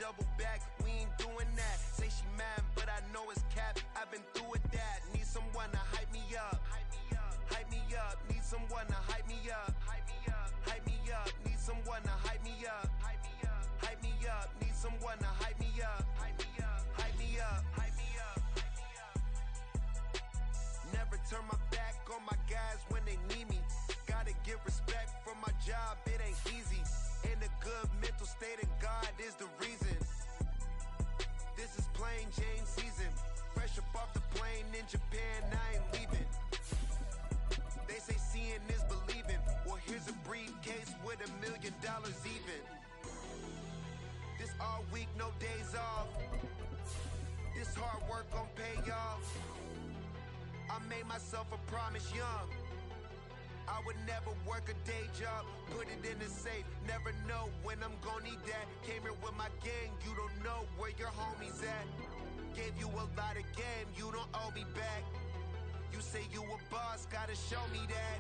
double back, we ain't doing that. Say she mad, but I know it's cap. I've been through with that. Need someone to hype me up. Hype me up. Need someone to hype me up. Hype me up. Need someone to hype me up. Hype me up. Need someone to hype me up. Hype me up. Hype me up. Hype me up. Never turn my back on my guys when they need me. Gotta give respect for my job, it ain't easy. In a good mental state of God is the reason. This is plain Jane season. Fresh up off the plane in Japan, I ain't leaving. They say seeing is believing. Well, here's a briefcase with $1 million even. This all week, no days off. This hard work gon' pay off. I made myself a promise young. I would never work a day job, put it in the safe. Never know when I'm gon' need that. Came here with my gang, you don't know where your homies at. Gave you a lot of game, you don't owe me back. You say you a boss, gotta show me that.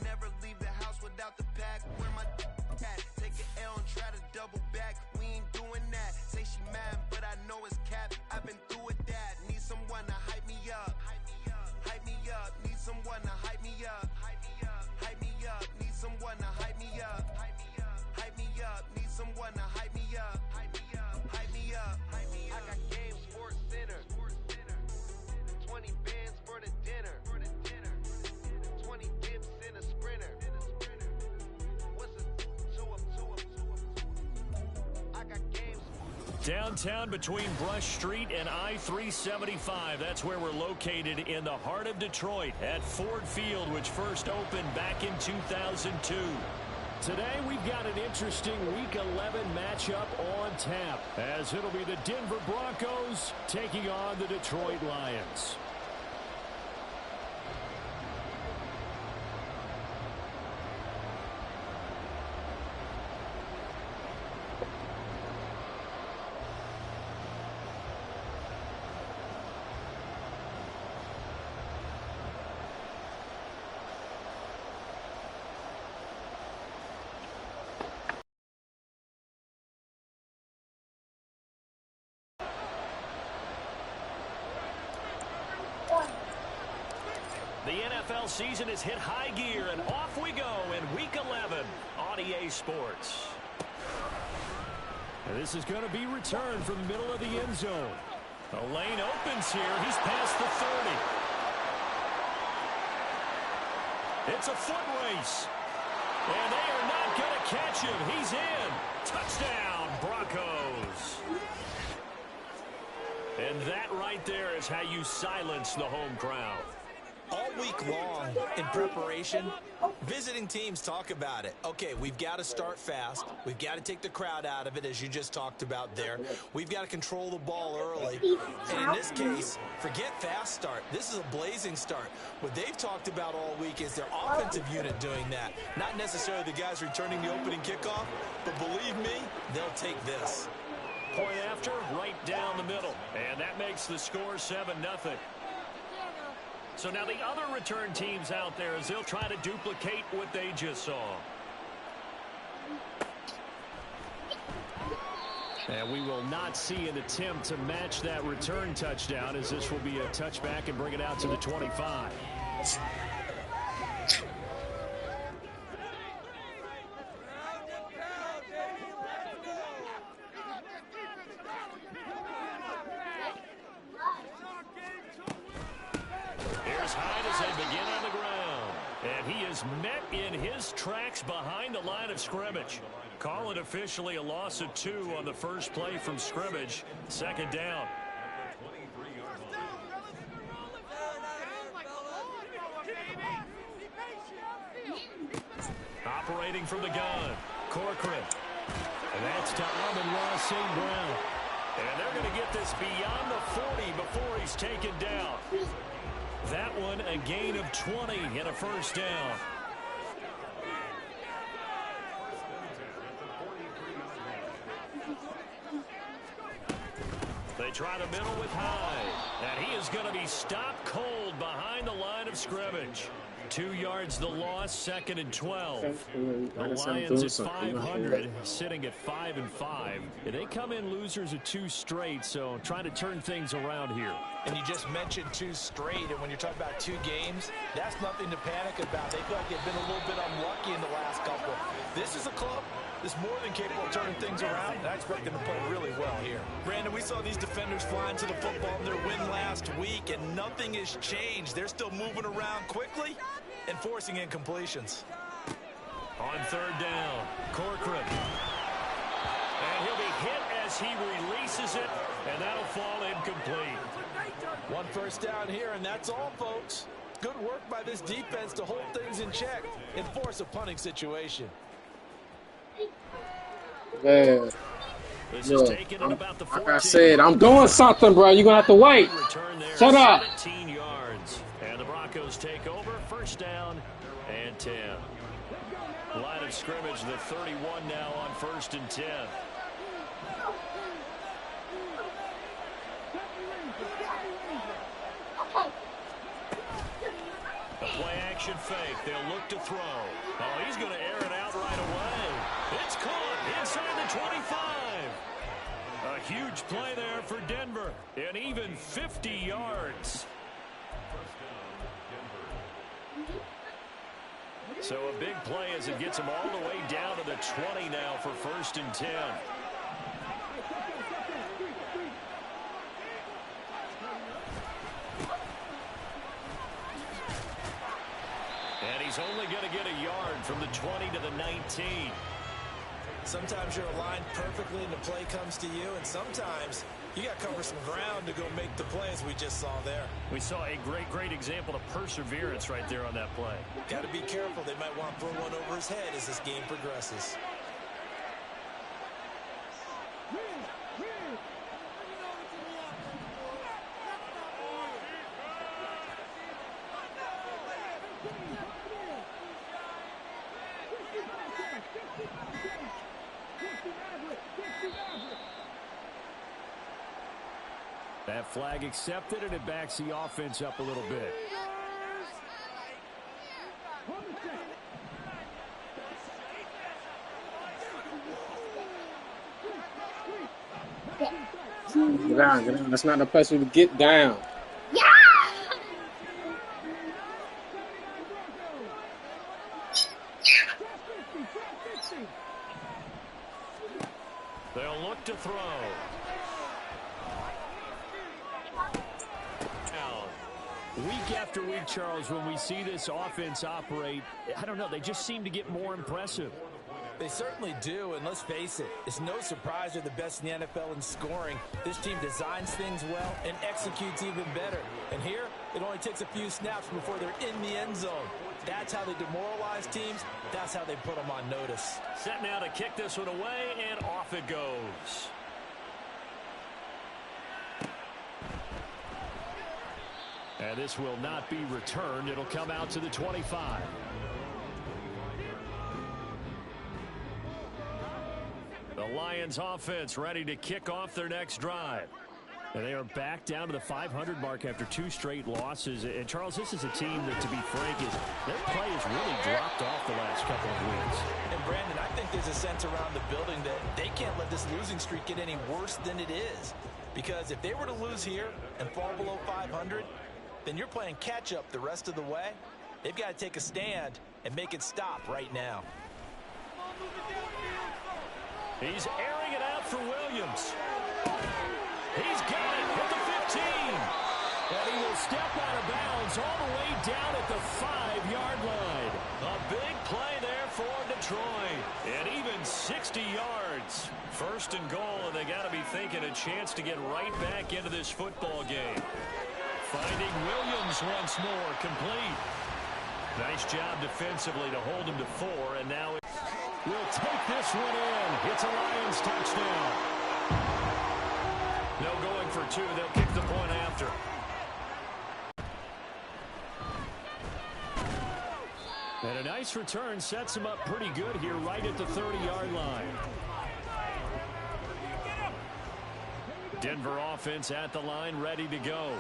Never leave the house without the pack. Where my at? Take an L and try to double back. We ain't doing that. Say she mad, but I know it's cap. I've been through with that. Need someone to hype me up. Hype me up. Need someone to hype me up. Hype me up. Need someone to hype me up. Hype me up. Need someone to hype me up. Hype me up. I got Game Sports Center. 20 bands for the dinner. 20 dips in a sprinter. What's a two up? I got games. Downtown between Brush Street and I-375. That's where we're located in the heart of Detroit at Ford Field, which first opened back in 2002. Today we've got an interesting Week 11 matchup on tap, as it'll be the Denver Broncos taking on the Detroit Lions. The NFL season has hit high gear, and off we go in Week 11 on EA Sports. And this is going to be returned from the middle of the end zone. The lane opens here. He's past the 30. It's a foot race. And they are not going to catch him. He's in. Touchdown, Broncos. And that right there is how you silence the home crowd. All week long in preparation, visiting teams talk about it. Okay, we've got to start fast. We've got to take the crowd out of it, as you just talked about there. We've got to control the ball early. And in this case, forget fast start. This is a blazing start. What they've talked about all week is their offensive unit doing that. Not necessarily the guys returning the opening kickoff, but believe me, they'll take this. Point after, right down the middle. And that makes the score 7-0. So now the other return teams out there, as they'll try to duplicate what they just saw. And we will not see an attempt to match that return touchdown, as this will be a touchback and bring it out to the 25. Met in his tracks behind the line of scrimmage. Call it officially a loss of 2 on the first play from scrimmage. Second down. Operating from the gun, Corcoran. And that's to Amon-Ra St. Brown. And they're going to get this beyond the 40 before he's taken down. That one a gain of 20 and a first down. They try the middle with Hyde. And he is going to be stopped cold behind the line of scrimmage. 2 yards the loss, 2nd and 12. The Lions at 500, sitting at 5-5. They come in losers of 2 straight, so trying to turn things around here. And you just mentioned 2 straight, and when you're talking about 2 games, that's nothing to panic about. They feel like they've been a little bit unlucky in the last couple. This is a club that's more than capable of turning things around, and I expect them to play really well here. Brandon, we saw these defenders flying to the football in their win last week, and nothing has changed. They're still moving around quickly and forcing incompletions. On 3rd down, Corcoran. And he'll be hit as he releases it, and that'll fall incomplete. 1 first down here, and that's all, folks. Good work by this defense to hold things in check and force a punting situation. Man, look, like I said, I'm doing something, bro. You're going to have to wait. Shut up. 17 yards. And the Broncos take over. 1st down and 10. Line of scrimmage, the 31 now on 1st and 10. A play action fake. They'll look to throw. Oh, he's going to air it out right away. It's caught inside the 25. A huge play there for Denver. And even 50 yards. So a big play as it gets him all the way down to the 20 now for 1st and 10. And he's only going to get a yard from the 20 to the 19. Sometimes you're aligned perfectly and the play comes to you, and sometimes you got to cover some ground to go make the play as we just saw there. We saw a great example of perseverance right there on that play. Got to be careful. They might want to throw one over his head as this game progresses. That flag accepted, and it backs the offense up a little bit. Get down. That's not the place for you to get down. They'll look to throw. Week after week, Charles, when we see this offense operate, I don't know, they just seem to get more impressive. They certainly do, and let's face it, it's no surprise they're the best in the NFL in scoring. This team designs things well and executes even better. And here, it only takes a few snaps before they're in the end zone. That's how they demoralize teams. That's how they put them on notice. Set now to kick this one away, and off it goes. And this will not be returned. It'll come out to the 25. The Lions offense ready to kick off their next drive. And they are back down to the 500 mark after 2 straight losses. And, Charles, this is a team that, to be frank, their play has really dropped off the last couple of weeks. And, Brandon, I think there's a sense around the building that they can't let this losing streak get any worse than it is. Because if they were to lose here and fall below 500, then you're playing catch-up the rest of the way. They've got to take a stand and make it stop right now. He's airing it out for Williams. He's got it at the 15. And he will step out of bounds all the way down at the 5-yard line. A big play there for Detroit. And even 60 yards. 1st and goal, and they got to be thinking a chance to get right back into this football game. Finding Williams once more, complete. Nice job defensively to hold him to 4, and now we'll take this one in. It's a Lions touchdown. No going for 2. They'll kick the point after. And a nice return sets him up pretty good here right at the 30-yard line. Denver offense at the line, ready to go.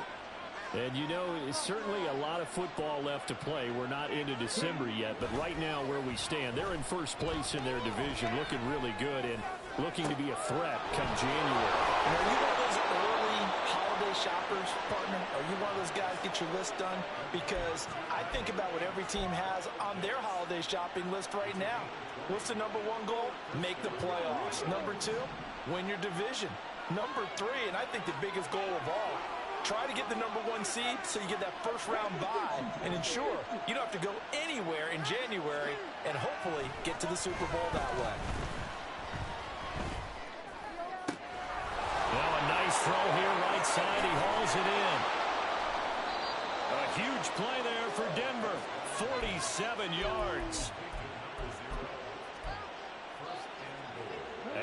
And, you know, it's certainly a lot of football left to play. We're not into December yet, but right now where we stand, they're in first place in their division, looking really good and looking to be a threat come January. Are you one of those early holiday shoppers, partner? Are you one of those guys get your list done? Because I think about what every team has on their holiday shopping list right now. What's the number one goal? Make the playoffs. Number two, win your division. Number three, and I think the biggest goal of all, try to get the number one seed so you get that first round bye and ensure you don't have to go anywhere in January and hopefully get to the Super Bowl that way. Well, a nice throw here right side. He hauls it in. A huge play there for Denver. 47 yards.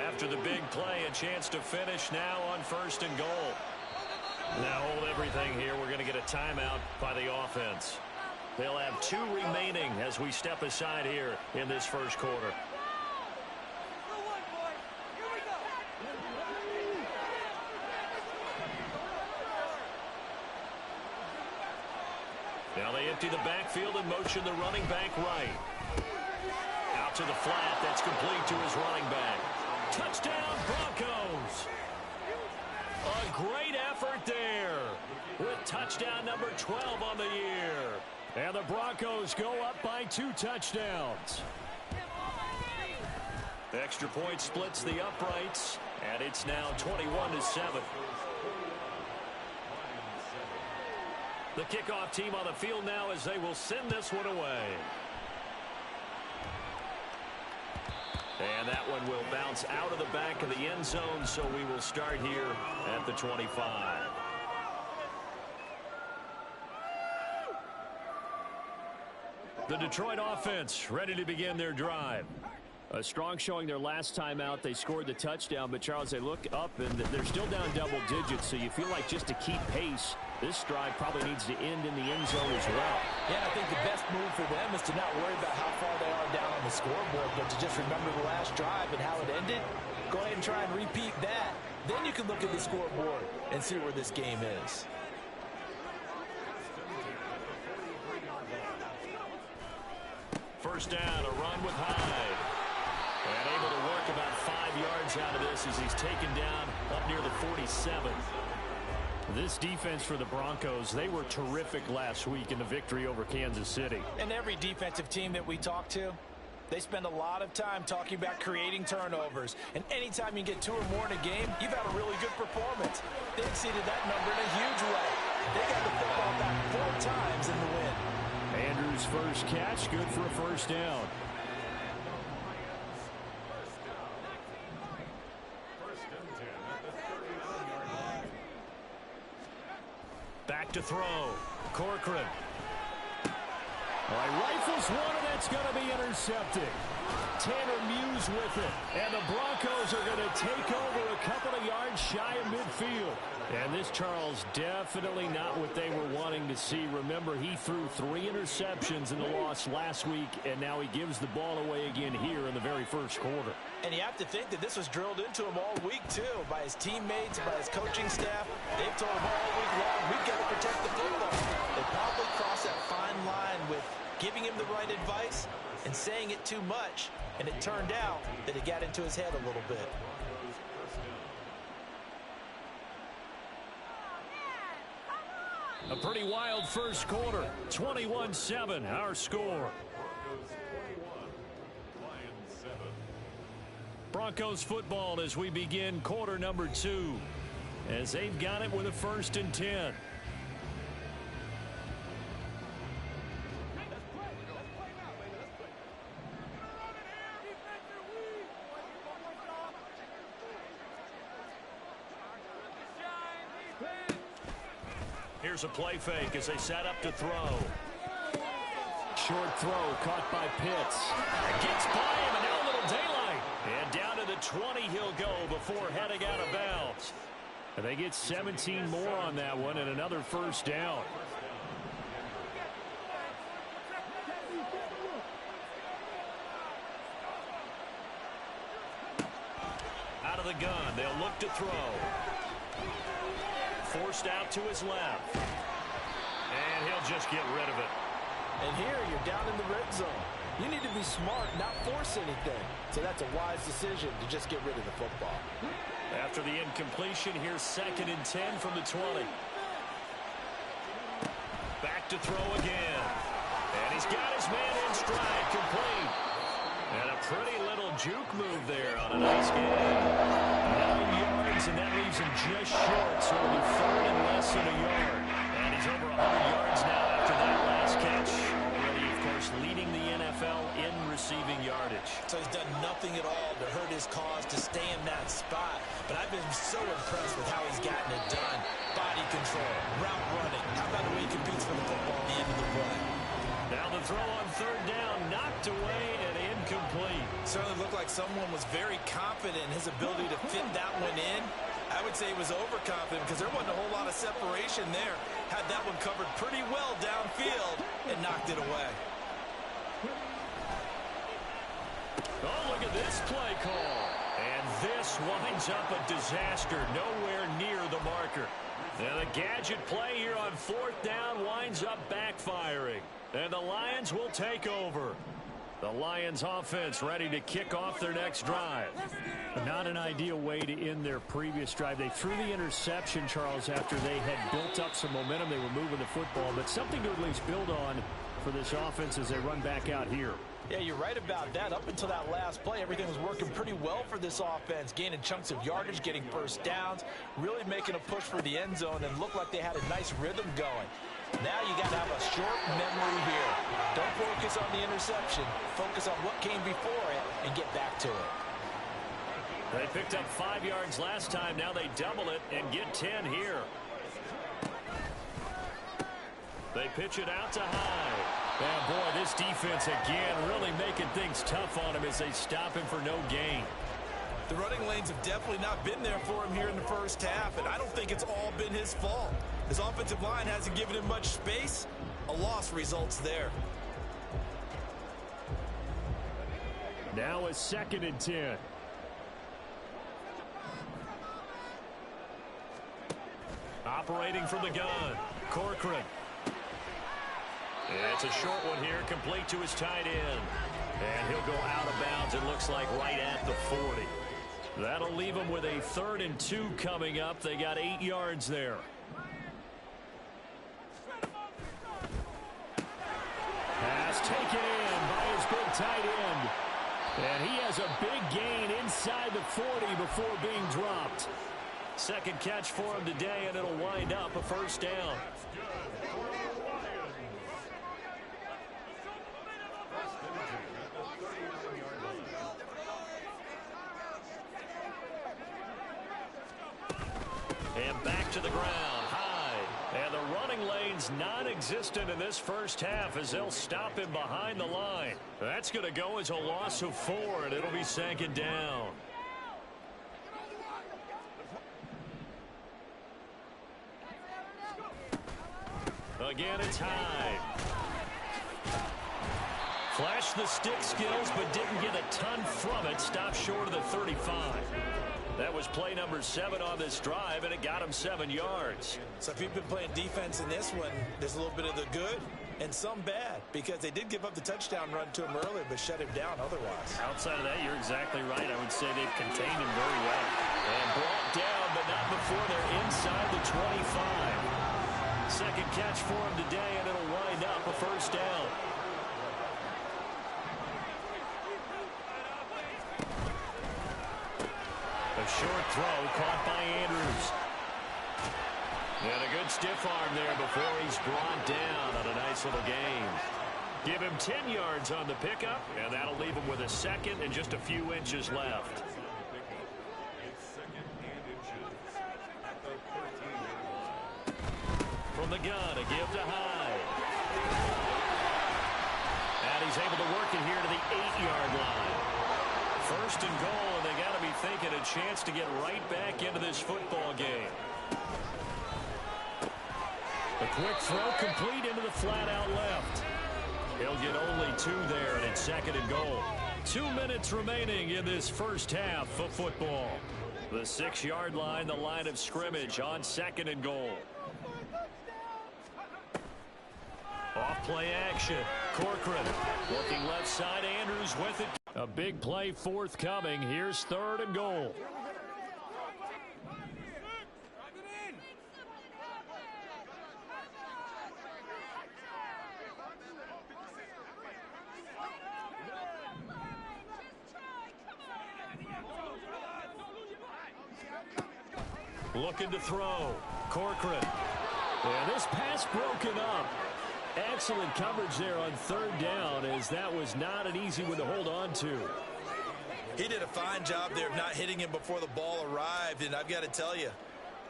After the big play, a chance to finish now on first and goal. Now hold everything here. We're going to get a timeout by the offense. They'll have 2 remaining as we step aside here in this first quarter. Now they empty the backfield and motion the running back right. Out to the flat. That's complete to his running back. Touchdown, Broncos. A great effort there with touchdown number 12 on the year. And the Broncos go up by 2 touchdowns. The extra point splits the uprights, and it's now 21-7. The kickoff team on the field now as they will send this one away. And that one will bounce out of the back of the end zone, so we will start here at the 25. The Detroit offense ready to begin their drive. A strong showing their last time out. They scored the touchdown, but Charles, they look up and they're still down double digits, so you feel like just to keep pace, this drive probably needs to end in the end zone as well. Yeah, I think the best move for them is to not worry about how far they are down on the scoreboard, but to just remember the last drive and how it ended. Go ahead and try and repeat that. Then you can look at the scoreboard and see where this game is. First down, a run with Hyde. And able to work about 5 yards out of this as he's taken down up near the 47. This defense for the Broncos, they were terrific last week in the victory over Kansas City. And every defensive team that we talk to, they spend a lot of time talking about creating turnovers. And anytime you get 2 or more in a game, you've had a really good performance. They exceeded that number in a huge way. They got the football back 4 times in the win. Andrews' first catch, good for a first down. Back to throw. Corcoran. Rifles one, and that's going to be intercepted. Tanner Muse with it. And the Broncos are going to take over a couple of yards shy of midfield. And this, Charles, definitely not what they were wanting to see. Remember, he threw 3 interceptions in the loss last week, and now he gives the ball away again here in the very first quarter. And you have to think that this was drilled into him all week, too, by his teammates, by his coaching staff. They've told him all week long, we've got to protect the football. They probably crossed that fine line with giving him the right advice and saying it too much. And it turned out that it got into his head a little bit. A pretty wild first quarter. 21-7, our score. Broncos football as we begin quarter number 2. As they've got it with a 1st and 10. Here's a play fake as they set up to throw. Short throw caught by Pitts. Gets by him and now a little daylight. And down to the 20 he'll go before heading out of bounds. And they get 17 more on that one and another first down. Out of the gun, they'll look to throw. Forced out to his left. And he'll just get rid of it. And here you're down in the red zone. You need to be smart, not force anything. So that's a wise decision to just get rid of the football. After the incompletion, here's 2nd and 10 from the 20. Back to throw again. And he's got his man in stride, complete. And a pretty little juke move there on a nice game. 9 yards, and that leaves him just short. So it'll be 3rd and less than a yard. And he's over 100 yards now after that last catch. Already, of course, leading the NFL in receiving yardage. So he's done nothing at all to hurt his cause to stay in that spot. But I've been so impressed with how he's gotten it done. Body control, route running. How about the way he competes for the football at the end of the play? Now the throw on 3rd down, knocked away and incomplete. Certainly looked like someone was very confident in his ability to fit that one in. I would say he was overconfident because there wasn't a whole lot of separation there. Had that one covered pretty well downfield and knocked it away. Oh, look at this play call. And this winds up a disaster, nowhere near the marker. And the gadget play here on 4th down winds up backfiring. And the Lions will take over. The Lions offense ready to kick off their next drive. Not an ideal way to end their previous drive. They threw the interception, Charles, after they had built up some momentum. They were moving the football, but something to at least build on for this offense as they run back out here. Yeah, you're right about that. Up until that last play, everything was working pretty well for this offense, gaining chunks of yardage, getting first downs, really making a push for the end zone, and looked like they had a nice rhythm going. Now you got to have a short memory here. Don't focus on the interception. Focus on what came before it and get back to it. They picked up 5 yards last time. Now they double it and get 10 here. They pitch it out to Hyde. And boy, this defense again really making things tough on him as they stop him for no gain. The running lanes have definitely not been there for him here in the first half, and I don't think it's all been his fault. His offensive line hasn't given him much space. A loss results there. Now a 2nd and 10. Operating from the gun, Corcoran. It's a short one here, complete to his tight end. And he'll go out of bounds, it looks like, right at the 40. That'll leave him with a 3rd and 2 coming up. They got 8 yards there. Pass taken in by his big tight end. And he has a big gain inside the 40 before being dropped. 2nd catch for him today, and it'll wind up a 1st down. And back to the ground, high. And the running lane's non-existent in this first half as they'll stop him behind the line. That's going to go as a loss of 4, and it'll be 2nd down. Again, it's Hyde. Flashed the stick skills, but didn't get a ton from it. Stopped short of the 35. That was play number 7 on this drive, and it got him 7 yards. So if you've been playing defense in this one, there's a little bit of the good and some bad, because they did give up the touchdown run to him earlier, but shut him down otherwise. Outside of that, you're exactly right. I would say they've contained him very well. And brought down, but not before they're inside the 25. 2nd catch for him today, and it'll wind up a 1st down. A short throw caught by Andrews. And a good stiff arm there before he's brought down on a nice little gain. Give him 10 yards on the pickup, and that'll leave him with a 2nd and just a few inches left. From the gun, a give to Hyde. And he's able to work it here to the 8-yard line. 1st and goal, and they got to be thinking a chance to get right back into this football game. A quick throw complete into the flat out left. He'll get only 2 there, and it's 2nd and goal. 2 minutes remaining in this first half of football. The 6-yard line, the line of scrimmage on 2nd and goal. Off play action. Corcoran looking left side. Andrews with it. A big play forthcoming. Here's 3rd and goal. Looking to throw. Corcoran. And this pass broken up. Excellent coverage there on 3rd down, as that was not an easy one to hold on to. He did a fine job there of not hitting him before the ball arrived, and I've got to tell you,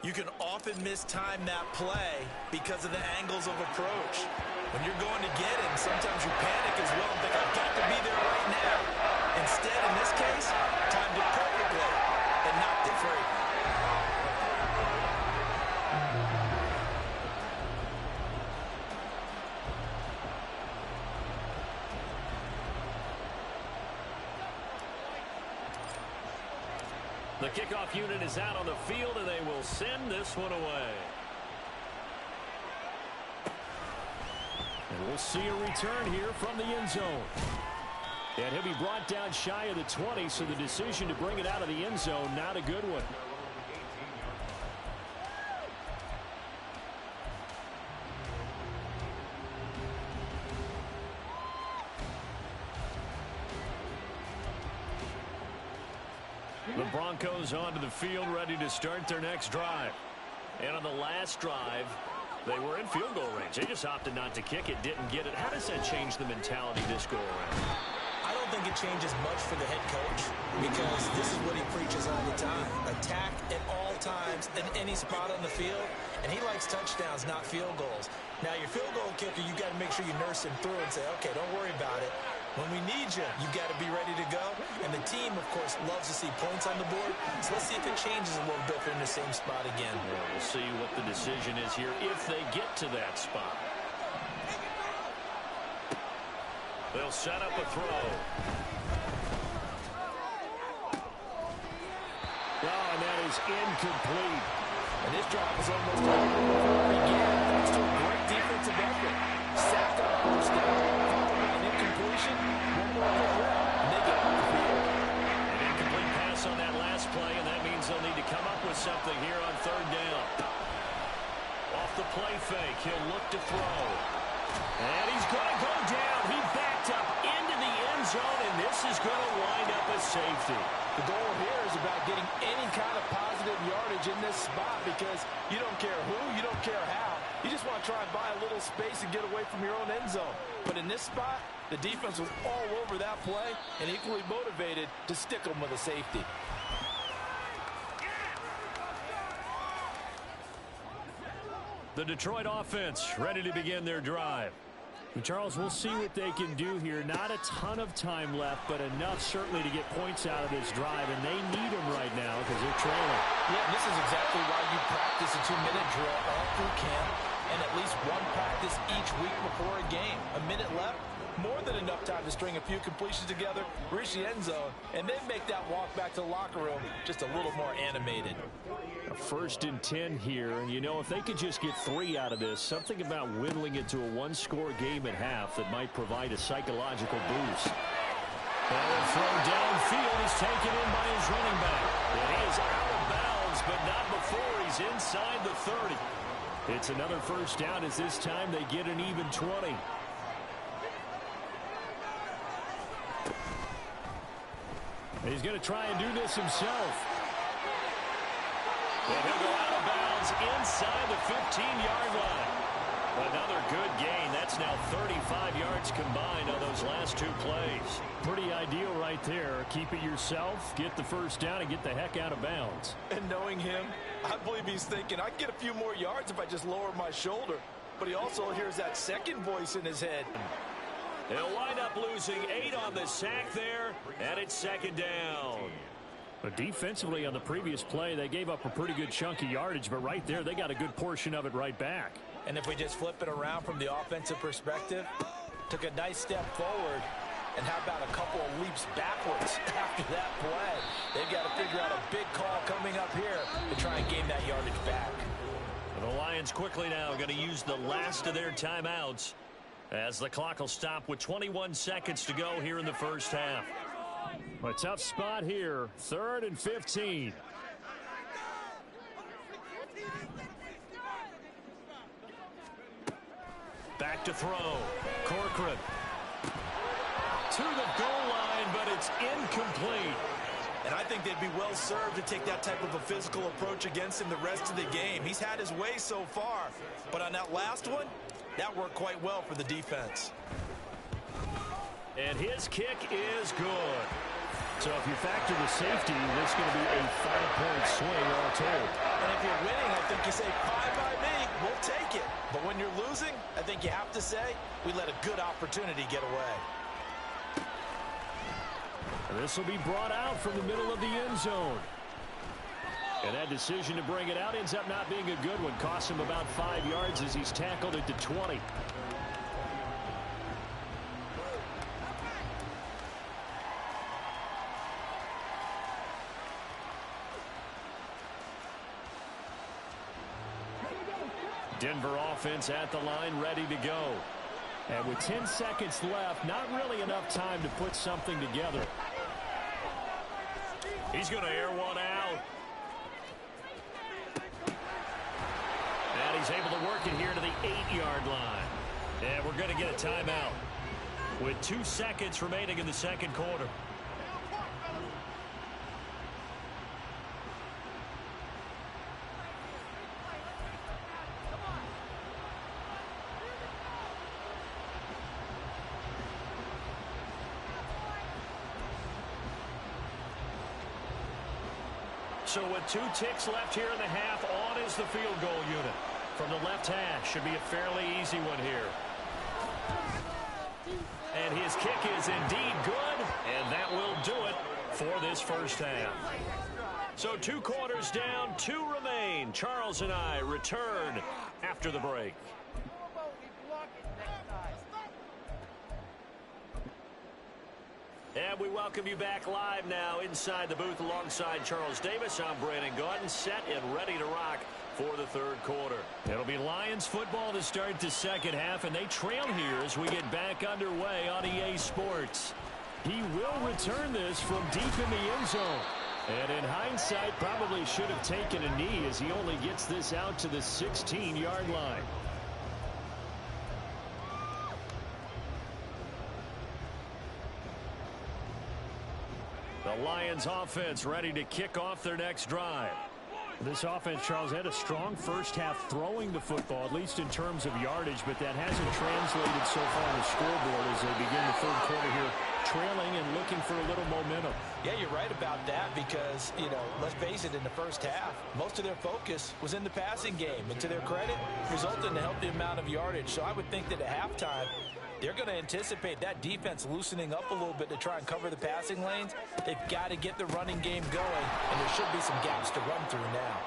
you can often mistime that play because of the angles of approach. When you're going to get him, sometimes you panic as well and think, I've got to be there right now. Instead, in this case, timed it perfectly and knocked it free. The kickoff unit is out on the field, and they will send this one away. And we'll see a return here from the end zone. And he'll be brought down shy of the 20, so the decision to bring it out of the end zone, not a good one. The Broncos onto the field, ready to start their next drive. And on the last drive, they were in field goal range. They just opted not to kick it, didn't get it. How does that change the mentality this go around? I don't think it changes much for the head coach, because this is what he preaches all the time. Attack at all times in any spot on the field, and he likes touchdowns, not field goals. Now, your field goal kicker, you've got to make sure you nurse him through and say, okay, don't worry about it. When we need you, you've got to be ready to go. And the team, of course, loves to see points on the board. So let's see if it changes a little bit if they're in the same spot again. Well, we'll see what the decision is here if they get to that spot. They'll set up a throw. Oh, and that is incomplete. And this drive is almost over again. Thanks to a great defensive effort. Sacked on first down. Incompletion. One more good route, and they get off the field. An incomplete pass on that last play, and that means they'll need to come up with something here on 3rd down. Off the play fake, he'll look to throw. And he's going to go down. He backed up into the end zone, and this is going to wind up a safety. The goal here is about getting any kind of positive yardage in this spot, because you don't care who, you don't care how. You just want to try and buy a little space and get away from your own end zone. But in this spot, the defense was all over that play and equally motivated to stick them with a safety. The Detroit offense ready to begin their drive. And Charles, we'll see what they can do here. Not a ton of time left, but enough certainly to get points out of this drive, and they need them right now because they're trailing. Yeah, this is exactly why you practice a 2-minute drill all through camp and at least one practice each week before a game. A minute left, more than enough time to string a few completions together, reach the end zone, and then make that walk back to the locker room just a little more animated. A 1st and 10 here, and you know, if they could just get 3 out of this, something about whittling it to a 1-score game at half that might provide a psychological boost. And the throw downfield is taken in by his running back. And he is out of bounds, but not before he's inside the 30. It's another 1st down, as this time they get an even 20. And he's going to try and do this himself. And he'll go out of bounds inside the 15-yard line. Another good gain. That's now 35 yards combined on those last 2 plays. Pretty ideal right there. Keep it yourself, get the 1st down, and get the heck out of bounds. And knowing him, I believe he's thinking, I can get a few more yards if I just lower my shoulder. But he also hears that second voice in his head. They'll wind up losing 8 on the sack there, and it's 2nd down. But defensively on the previous play, they gave up a pretty good chunk of yardage, but right there, they got a good portion of it right back. And if we just flip it around from the offensive perspective, took a nice step forward, and how about a couple of leaps backwards after that play? They've got to figure out a big call coming up here to try and gain that yardage back. The Lions quickly now going to use the last of their timeouts. As the clock will stop with 21 seconds to go here in the first half. A tough spot here. 3rd and 15. Back to throw. Corcoran. To the goal line, but it's incomplete. And I think they'd be well served to take that type of a physical approach against him the rest of the game. He's had his way so far. But on that last one, that worked quite well for the defense. And his kick is good. So if you factor the safety, this is going to be a 5-point swing all told. And if you're winning, I think you say, fine by me, we'll take it. But when you're losing, I think you have to say, we let a good opportunity get away. And this will be brought out from the middle of the end zone. And that decision to bring it out ends up not being a good one. Costs him about 5 yards as he's tackled at the 20. Denver offense at the line, ready to go. And with 10 seconds left, not really enough time to put something together. He's going to air one out. And he's able to work it here to the 8-yard line. And we're going to get a timeout with 2 seconds remaining in the second quarter. So with 2 ticks left here in the half, on is the field goal unit. From the left hash, should be a fairly easy one here. And his kick is indeed good, and that will do it for this first half. So 2 quarters down, 2 remain. Charles and I return after the break. And we welcome you back live now inside the booth alongside Charles Davis. I'm Brandon Gaudin, set and ready to rock for the third quarter. It'll be Lions football to start the second half, and they trail here as we get back underway on EA Sports. He will return this from deep in the end zone. And in hindsight, probably should have taken a knee as he only gets this out to the 16-yard line. The Lions offense ready to kick off their next drive. This offense, Charles, had a strong first half throwing the football, at least in terms of yardage, but that hasn't translated so far on the scoreboard as they begin the third quarter here, trailing and looking for a little momentum. Yeah, you're right about that because, let's face it, in the first half, most of their focus was in the passing game. And to their credit, resulted in a healthy amount of yardage. So I would think that at halftime, they're going to anticipate that defense loosening up a little bit to try and cover the passing lanes. They've got to get the running game going, and there should be some gaps to run through now.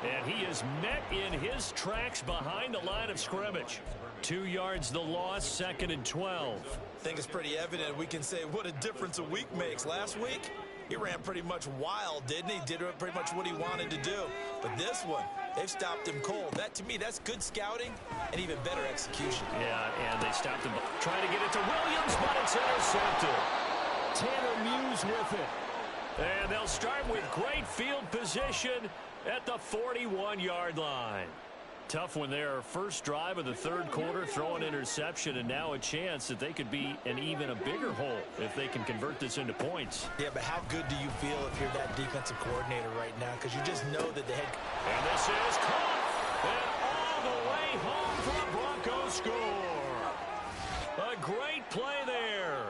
And he is met in his tracks behind the line of scrimmage. 2 yards the loss, 2nd and 12. I think it's pretty evident we can say what a difference a week makes. Last week, he ran pretty much wild, didn't he? Did pretty much what he wanted to do. But this one, they've stopped him cold. That, to me, that's good scouting and even better execution. Yeah, and they stopped him trying to get it to Williams, but it's intercepted. Tanner Muse with it. And they'll start with great field position at the 41-yard line. Tough one there. First drive of the third quarter, throw an interception, and now a chance that they could be in even a bigger hole if they can convert this into points. Yeah, but how good do you feel if you're that defensive coordinator right now? Because you just know that the head... And this is caught. And all the way home for the Broncos score. A great play there.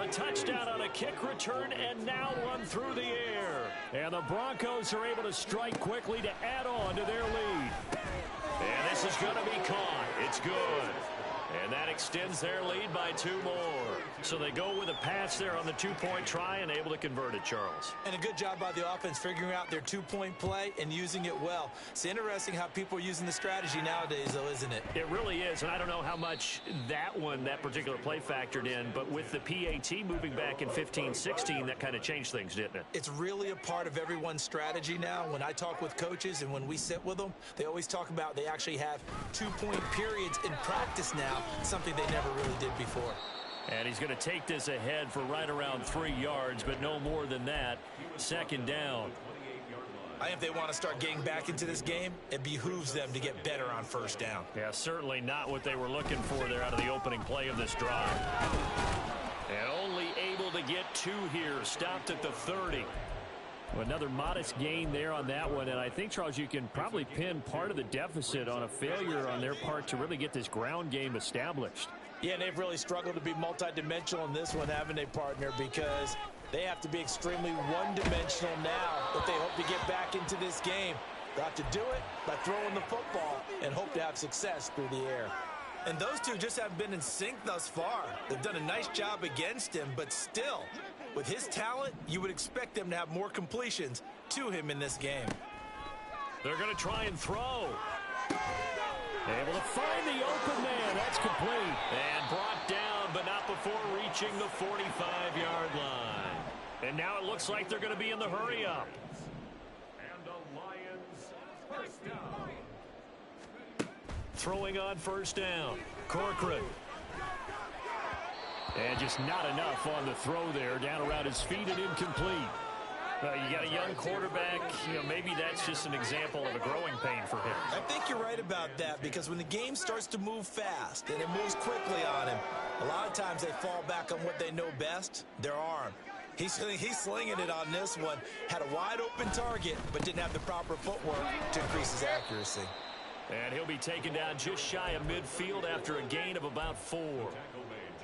A touchdown on a kick return and now run through the air. And the Broncos are able to strike quickly to add on to their lead. And this is going to be caught. It's good. And that extends their lead by 2 more. So they go with a pass there on the 2-point try and able to convert it, Charles. And a good job by the offense figuring out their 2-point play and using it well. It's interesting how people are using the strategy nowadays, though, isn't it? It really is, and I don't know how much that particular play factored in, but with the PAT moving back in 15-16, that kind of changed things, didn't it? It's really a part of everyone's strategy now. When I talk with coaches and when we sit with them, they always talk about they actually have 2-point periods in practice now now, something they never really did before. And he's going to take this ahead for right around 3 yards, but no more than that. Second down. I think if they want to start getting back into this game, it behooves them to get better on first down. Yeah, certainly not what they were looking for there out of the opening play of this drive. And only able to get 2 here, stopped at the 30. Another modest gain there on that one, and I think, Charles, you can probably pin part of the deficit on a failure on their part to really get this ground game established. Yeah, and they've really struggled to be multidimensional in this one, haven't they, partner? Because they have to be extremely one-dimensional now if they hope to get back into this game. They'll have to do it by throwing the football and hope to have success through the air. And those two just haven't been in sync thus far. They've done a nice job against him, but still, with his talent, you would expect them to have more completions to him in this game. They're going to try and throw. Able to find the open man. That's complete. And brought down, but not before reaching the 45-yard line. And now it looks like they're going to be in the hurry-up. And the Lions first down. Throwing on first down. Corcoran. And just not enough on the throw there. Down around his feet and incomplete. You got a young quarterback. Maybe that's just an example of a growing pain for him. I think you're right about that, because when the game starts to move fast and it moves quickly on him, a lot of times they fall back on what they know best, their arm. He's slinging it on this one. Had a wide open target, but didn't have the proper footwork to increase his accuracy. And he'll be taken down just shy of midfield after a gain of about 4.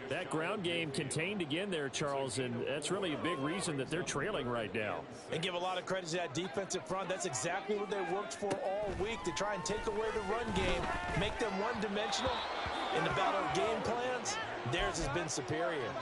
That ground game contained again there, Charles, and that's really a big reason that they're trailing right now. And give a lot of credit to that defensive front. That's exactly what they worked for all week, to try and take away the run game, make them one-dimensional. In the battle of game plans, theirs has been superior.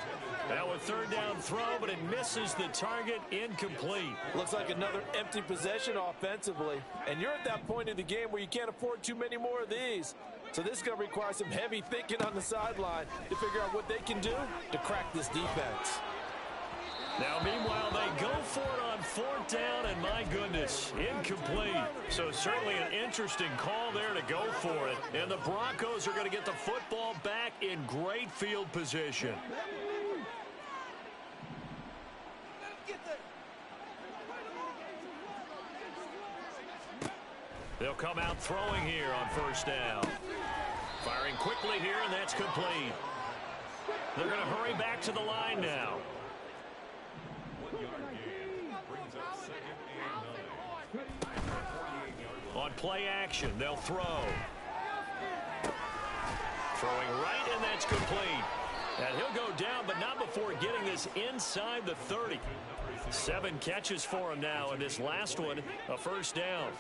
Now a third down throw, but it misses the target, incomplete. Looks like another empty possession offensively. And you're at that point in the game where you can't afford too many more of these. So this is going to require some heavy thinking on the sideline to figure out what they can do to crack this defense. Now, meanwhile, they go for it on 4th down, and my goodness, incomplete. So certainly an interesting call there to go for it. And the Broncos are going to get the football back in great field position. They'll come out throwing here on first down. Firing quickly here, and that's complete. They're going to hurry back to the line now. On play action, they'll throw. Throwing right, and that's complete. And he'll go down, but not before getting this inside the 30. 7 catches for him now, and this last one, a first down.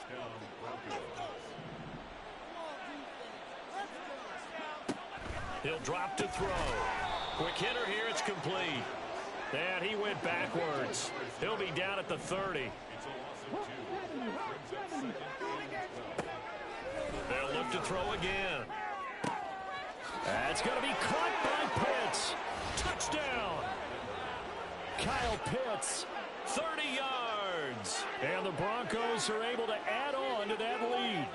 He'll drop to throw. Quick hitter here, it's complete. And he went backwards. He'll be down at the 30. They'll look to throw again. That's going to be caught by Pitts. Touchdown. Kyle Pitts, 30 yards. And the Broncos are able to add on to that lead.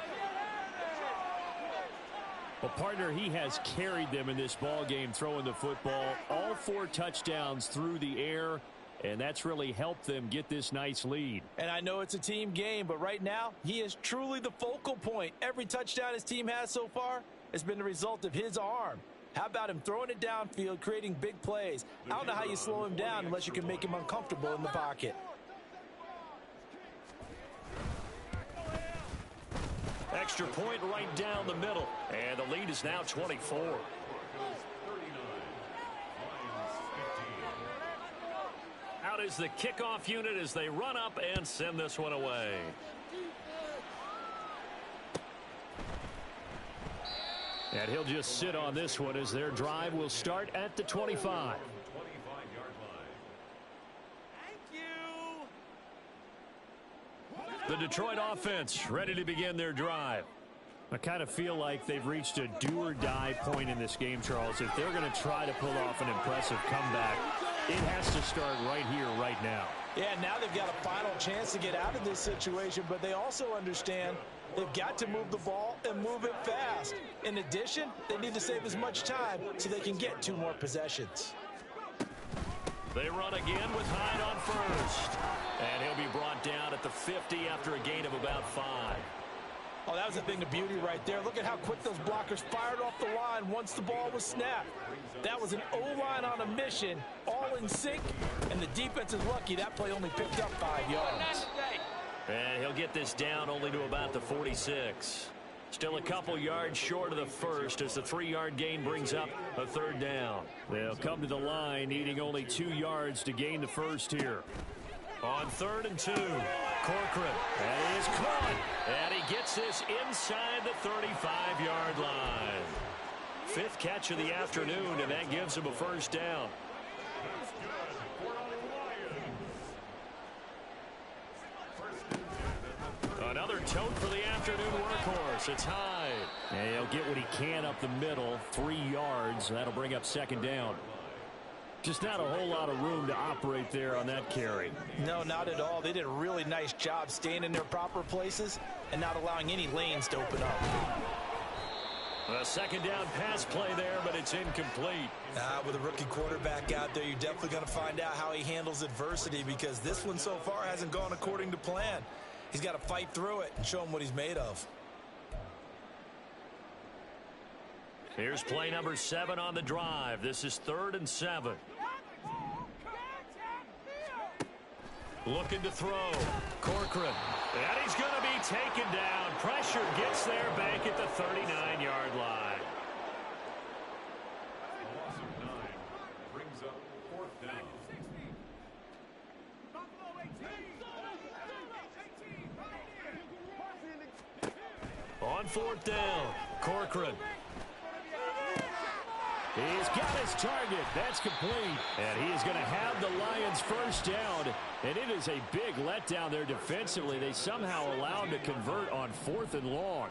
Well, partner, he has carried them in this ball game throwing the football. All 4 touchdowns through the air, and that's really helped them get this nice lead. And I know it's a team game, but right now, he is truly the focal point. Every touchdown his team has so far has been the result of his arm. How about him throwing it downfield, creating big plays? I don't know how you slow him down unless you can make him uncomfortable in the pocket. Extra point right down the middle. And the lead is now 24. Out is the kickoff unit as they run up and send this one away. And he'll just sit on this one as their drive will start at the 25. The Detroit offense ready to begin their drive. I kind of feel like they've reached a do-or-die point in this game, Charles. If they're going to try to pull off an impressive comeback, it has to start right here, right now. Yeah, now they've got a final chance to get out of this situation, but they also understand they've got to move the ball and move it fast. In addition, they need to save as much time so they can get 2 more possessions. They run again with Hyde on first. And he'll be brought down at the 50 after a gain of about 5. Oh, that was a thing of beauty right there. Look at how quick those blockers fired off the line once the ball was snapped. That was an O-line on a mission, all in sync, and the defense is lucky that play only picked up 5 yards. And he'll get this down only to about the 46. Still a couple yards short of the first as the 3-yard gain brings up a 3rd down. They'll come to the line needing only 2 yards to gain the first here. On 3rd and 2, Corcoran, and he is caught, and he gets this inside the 35-yard line. 5th catch of the afternoon, and that gives him a 1st down. Another tote for the afternoon workhorse. It's Hyde. And he'll get what he can up the middle, 3 yards. That'll bring up 2nd down. Just not a whole lot of room to operate there on that carry. No, not at all. They did a really nice job staying in their proper places and not allowing any lanes to open up. A 2nd down pass play there, but it's incomplete. With a rookie quarterback out there, you're definitely going to find out how he handles adversity, because this one so far hasn't gone according to plan. He's got to fight through it and show him what he's made of. Here's play number 7 on the drive. This is 3rd and 7. Looking to throw. Corcoran. And he's going to be taken down. Pressure gets there back at the 39-yard line. Loss of 9 brings up 4th down. On 4th down, Corcoran. He's got his target. That's complete. And he is going to have the Lions' 1st down. And it is a big letdown there defensively. They somehow allowed him to convert on 4th and long.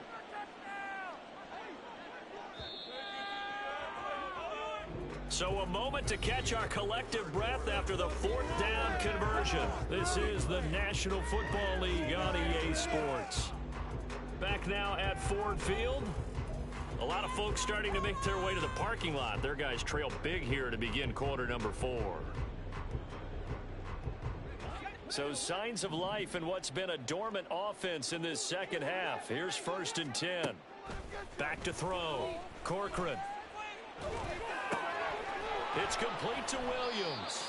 So a moment to catch our collective breath after the 4th down conversion. This is the National Football League on EA Sports. Back now at Ford Field. A lot of folks starting to make their way to the parking lot. Their guys trail big here to begin quarter number 4. So signs of life in what's been a dormant offense in this 2nd half. Here's 1st and 10. Back to throw. Corcoran. It's complete to Williams.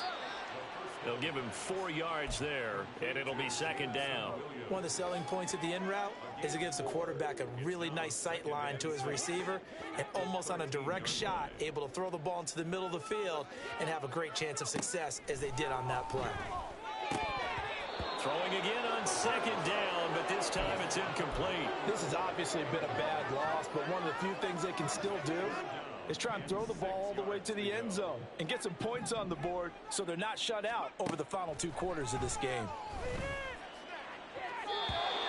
They'll give him 4 yards there, and it'll be 2nd down. One of the selling points of the in route is it gives the quarterback a really nice sight line to his receiver, and almost on a direct shot, able to throw the ball into the middle of the field and have a great chance of success as they did on that play. Throwing again on 2nd down, but this time it's incomplete. This has obviously been a bad loss, but one of the few things they can still do is try and throw the ball all the way to the end zone and get some points on the board so they're not shut out over the final 2 quarters of this game.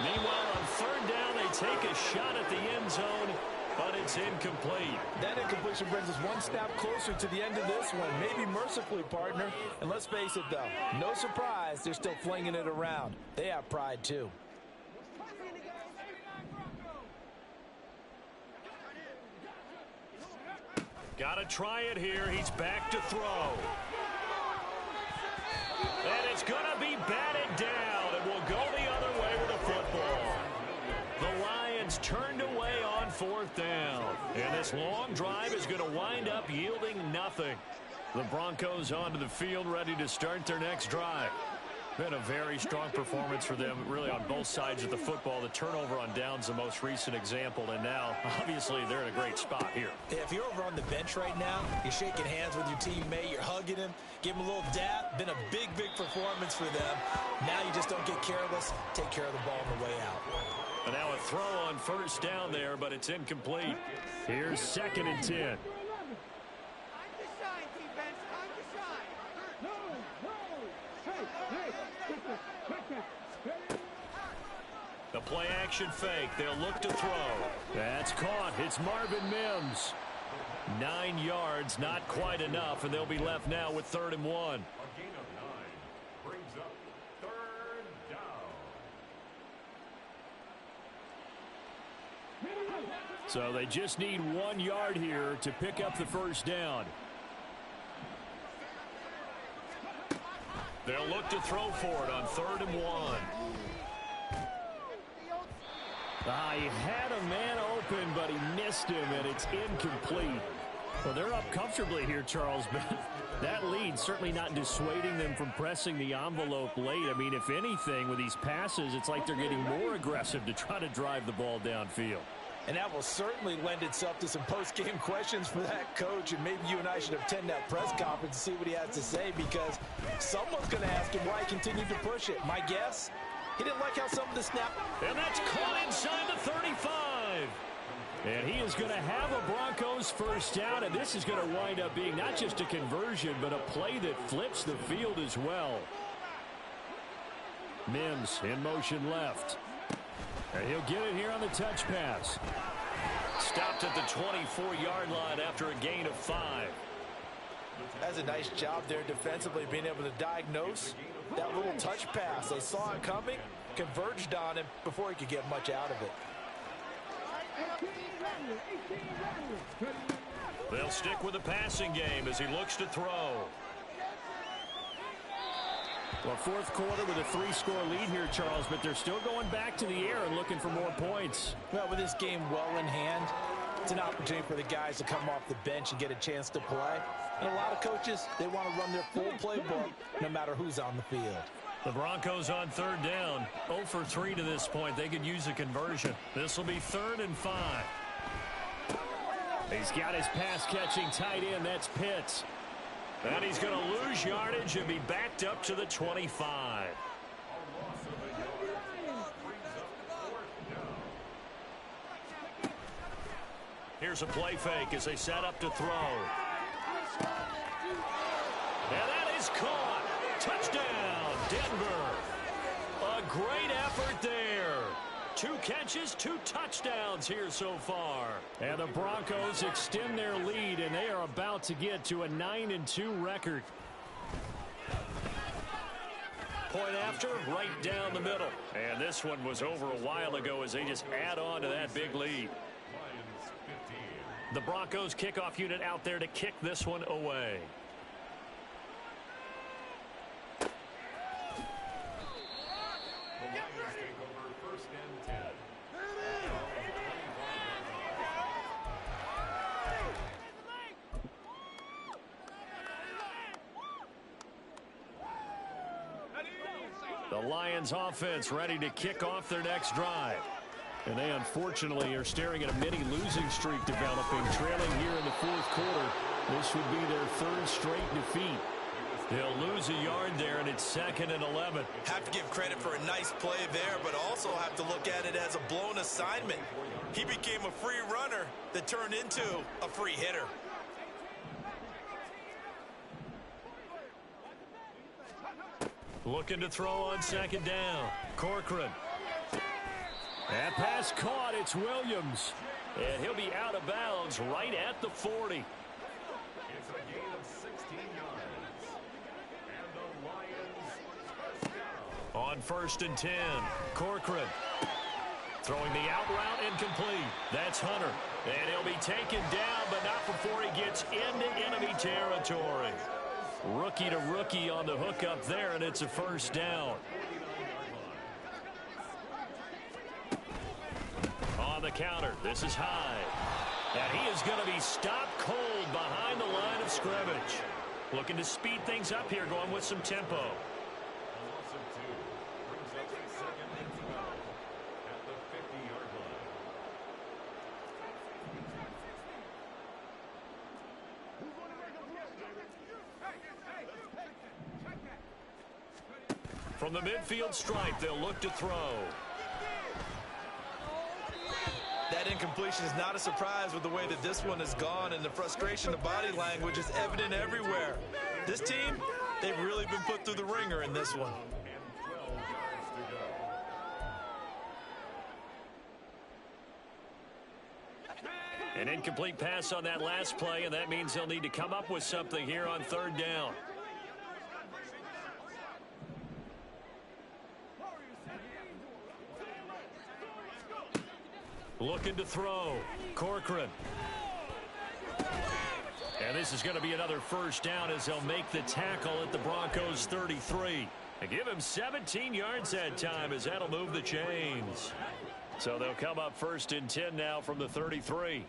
Meanwhile, on 3rd down, they take a shot at the end zone, but it's incomplete. That incompletion brings us 1 step closer to the end of this one. Maybe mercifully, partner. And let's face it, though, no surprise, they're still flinging it around. They have pride, too. Got to try it here. He's back to throw. And it's going to be batted down, and we'll go the other way with the football. The Lions turned away on 4th down. And this long drive is going to wind up yielding nothing. The Broncos onto the field, ready to start their next drive. Been a very strong performance for them, really, on both sides of the football. The turnover on downs, the most recent example, and now, obviously, they're in a great spot here. Yeah, if you're over on the bench right now, you're shaking hands with your teammate, you're hugging him, give him a little dap. Been a big, big performance for them. Now you just don't get careless. Take care of the ball on the way out. And now a throw on 1st down there, but it's incomplete. Here's 2nd and 10. The play action fake. They'll look to throw. That's caught. It's Marvin Mims. 9 yards, not quite enough, and they'll be left now with 3rd and 1. A gain of 9 brings up So they just need 1 yard here to pick up the first down. They'll look to throw for it on 3rd and 1. He had a man open, but he missed him, and it's incomplete. Well, they're up comfortably here, Charles, but that lead certainly not dissuading them from pressing the envelope late. I mean, if anything, with these passes, it's like they're getting more aggressive to try to drive the ball downfield. And that will certainly lend itself to some post-game questions for that coach, and maybe you and I should attend that press conference and see what he has to say, because someone's going to ask him why he continued to push it. My guess, he didn't like how some of the snap. And that's caught inside the 35. And he is going to have a Broncos first down, and this is going to wind up being not just a conversion, but a play that flips the field as well. Mims in motion left. And he'll get it here on the touch pass. Stopped at the 24-yard line after a gain of 5. That's a nice job there defensively, being able to diagnose that little touch pass. They saw it coming, converged on him before he could get much out of it. They'll stick with the passing game as he looks to throw. Well, fourth quarter with a 3-score lead here, Charles, but they're still going back to the air and looking for more points. Well, with this game well in hand, it's an opportunity for the guys to come off the bench and get a chance to play. And a lot of coaches, they want to run their full playbook no matter who's on the field. The Broncos on 3rd down. 0 for 3 to this point. They could use a conversion. This will be 3rd and 5. He's got his pass-catching tight end. That's Pitts. And he's going to lose yardage and be backed up to the 25. Here's a play fake as they set up to throw. And that is caught. Touchdown, Denver. A great effort there. 2 catches, 2 touchdowns here so far. And the Broncos extend their lead, and they are about to get to a 9-2 record. Point after, right down the middle. And this one was over a while ago as they just add on to that big lead. The Broncos kickoff unit out there to kick this one away. The Lions offense ready to kick off their next drive. And they unfortunately are staring at a mini losing streak developing, trailing here in the fourth quarter. This would be their 3rd straight defeat. They'll lose a yard there, and it's 2nd and 11. Have to give credit for a nice play there, but also have to look at it as a blown assignment. He became a free runner that turned into a free hitter. Looking to throw on 2nd down. Corcoran. That pass caught. It's Williams. And he'll be out of bounds right at the 40. It's a gain of 16 yards. And the Lions first down. On 1st and 10. Corcoran. Throwing the out route incomplete. That's Hunter. And he'll be taken down, but not before he gets into enemy territory. Rookie to rookie on the hook up there, and it's a first down. On the counter, this is Hyde. And he is going to be stopped cold behind the line of scrimmage. Looking to speed things up here, going with some tempo. A loss of 2 brings up 2nd and 12 at the 50-yard line. From the midfield stripe, they'll look to throw. That incompletion is not a surprise with the way that this one has gone, and the frustration of body language is evident everywhere. This team, they've really been put through the ringer in this one. And 12 yards to go. An incomplete pass on that last play, and that means they'll need to come up with something here on 3rd down. Looking to throw. Corcoran. And this is going to be another first down as they'll make the tackle at the Broncos 33. And give him 17 yards that time as that'll move the chains. So they'll come up 1st and 10 now from the 33.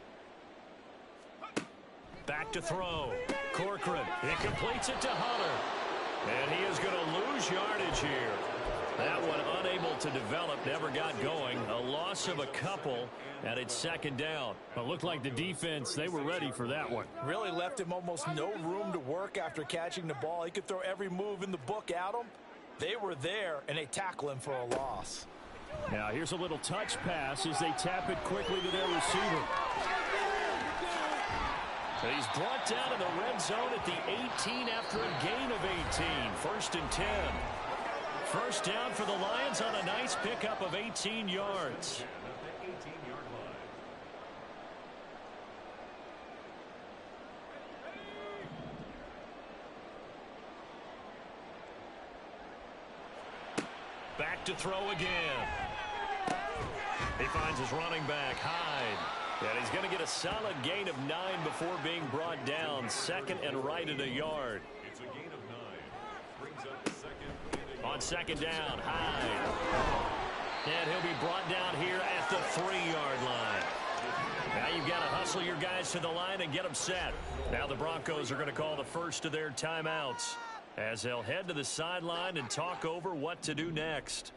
Back to throw. Corcoran. He completes it to Hunter. And he is going to lose yardage here. That one unable to develop, never got going. A loss of a couple, and it's 2nd down. Well, it looked like the defense, they were ready for that one. Really left him almost no room to work after catching the ball. He could throw every move in the book at him. They were there, and they tackle him for a loss. Now, here's a little touch pass as they tap it quickly to their receiver. So he's brought down in the red zone at the 18 after a gain of 18. 1st and 10. First down for the Lions on a nice pickup of 18 yards. Back to throw again. He finds his running back, Hyde. And he's going to get a solid gain of 9 before being brought down. 2nd and right at a yard. It's a gain of 9. Brings up 2nd. On 2nd down, Hyde. And he'll be brought down here at the 3-yard line. Now you've got to hustle your guys to the line and get them set. Now the Broncos are going to call the first of their timeouts as they'll head to the sideline and talk over what to do next.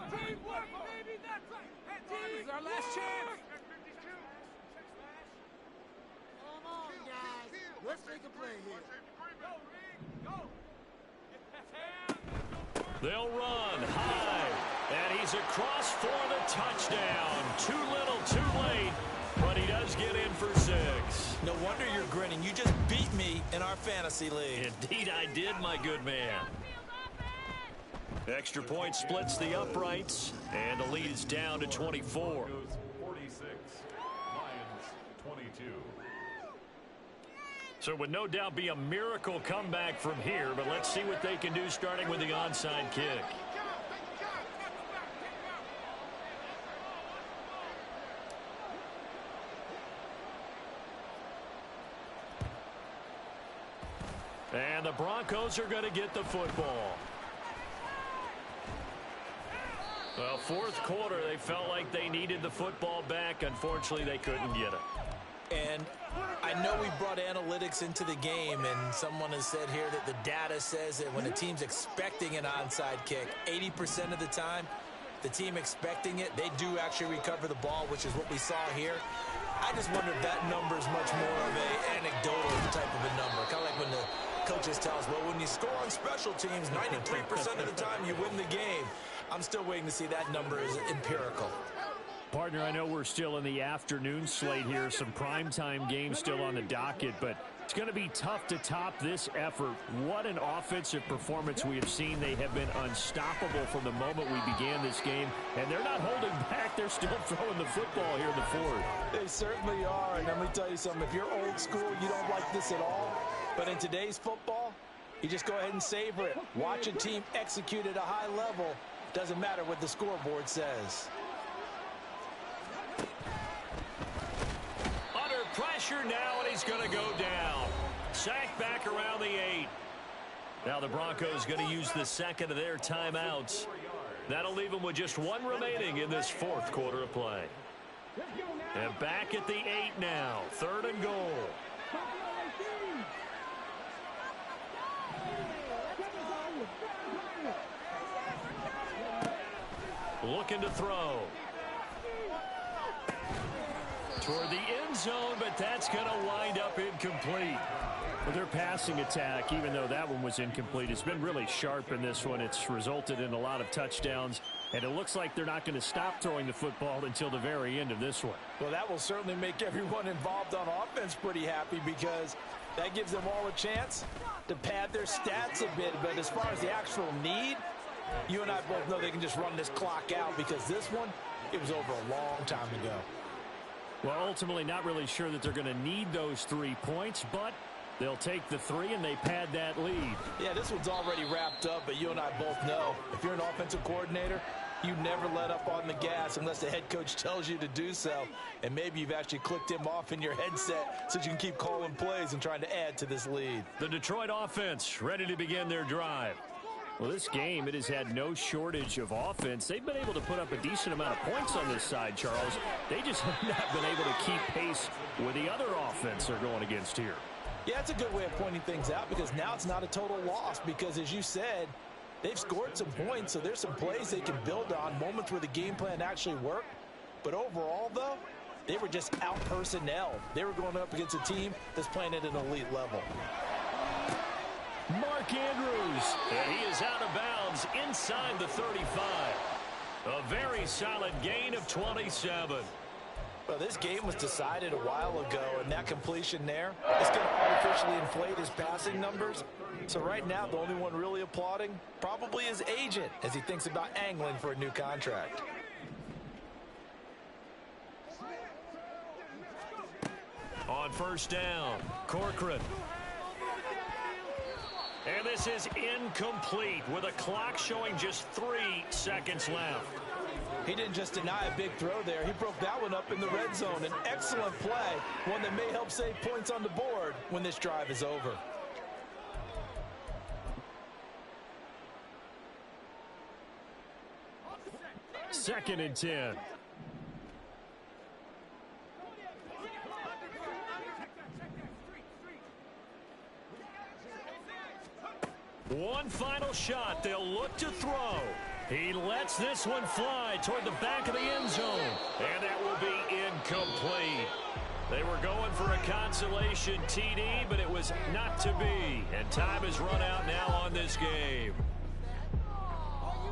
This is our last chance. Come on, guys. Let's take a play here. They'll run high, and he's across for the touchdown. Too little, too late, but he does get in for 6. No wonder you're grinning. You just beat me in our fantasy league. Indeed I did, my good man. Extra point splits the uprights, and the lead is down to 24. 46. Lions 22. So it would no doubt be a miracle comeback from here, but let's see what they can do starting with the onside kick. And the Broncos are going to get the football. Well, 4th quarter, they felt like they needed the football back. Unfortunately, they couldn't get it. And I know we brought analytics into the game, and someone has said here that the data says that when a team's expecting an onside kick, 80% of the time, the team expecting it, they do actually recover the ball, which is what we saw here. I just wonder if that number is much more of an anecdotal type of a number. Kind of like when the coaches tell us, well, when you score on special teams, 93% of the time you win the game. I'm still waiting to see that number is empirical. Partner, I know we're still in the afternoon slate here. Some primetime games still on the docket, but it's going to be tough to top this effort. What an offensive performance we have seen. They have been unstoppable from the moment we began this game, and they're not holding back. They're still throwing the football here in the 4th. They certainly are, and let me tell you something. If you're old school, you don't like this at all. But in today's football, you just go ahead and savor it. Watch a team execute at a high level. Doesn't matter what the scoreboard says. Under pressure now, and he's going to go down. Sacked back around the 8. Now the Broncos going to use the 2nd of their timeouts. That'll leave them with just 1 remaining in this 4th quarter of play. And back at the 8 now. 3rd and goal. Looking to throw. Toward the end zone, but that's going to wind up incomplete. Well, their passing attack, even though that one was incomplete, has been really sharp in this one. It's resulted in a lot of touchdowns, and it looks like they're not going to stop throwing the football until the very end of this one. Well, that will certainly make everyone involved on offense pretty happy because that gives them all a chance to pad their stats a bit. But as far as the actual need, you and I both know they can just run this clock out because this one, it was over a long time ago. Well, ultimately not really sure that they're going to need those 3 points, but They'll take the 3, and they pad that lead. Yeah, this one's already wrapped up, but you and I both know if you're an offensive coordinator, you never let up on the gas unless the head coach tells you to do so. And maybe you've actually clicked him off in your headset so you can keep calling plays and trying to add to this lead. The Detroit offense ready to begin their drive. Well, this game, it has had no shortage of offense. They've been able to put up a decent amount of points on this side, Charles. They just have not been able to keep pace with the other offense they're going against here. Yeah, that's a good way of pointing things out because now it's not a total loss because, as you said, they've scored some points, so there's some plays they can build on, moments where the game plan actually worked. But overall, though, they were just out-personnel. They were going up against a team that's playing at an elite level. Mark Andrews, and he is out of bounds inside the 35. A very solid gain of 27. Well, this game was decided a while ago, and that completion there is going to artificially inflate his passing numbers. So right now, the only one really applauding probably his agent as he thinks about angling for a new contract. On first down, Corcoran. And this is incomplete with a clock showing just 3 seconds left. He didn't just deny a big throw there. He broke that one up in the red zone. An excellent play, one that may help save points on the board when this drive is over. Second and 10. One final shot. They'll look to throw. He lets this one fly toward the back of the end zone. And that will be incomplete. They were going for a consolation TD, but it was not to be. And time has run out now on this game.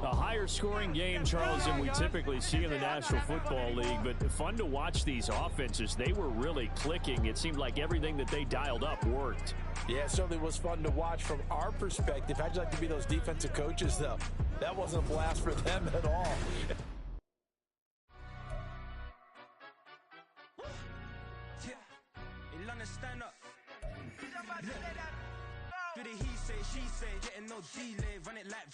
A higher scoring game, Charles, than we typically see in the National Football League, but fun to watch these offenses. They were really clicking. It seemed like everything that they dialed up worked. Yeah, it certainly was fun to watch from our perspective. How'd you like to be those defensive coaches, though? That wasn't a blast for them at all. Stand up. Do the he say, she say, getting no delay, run it like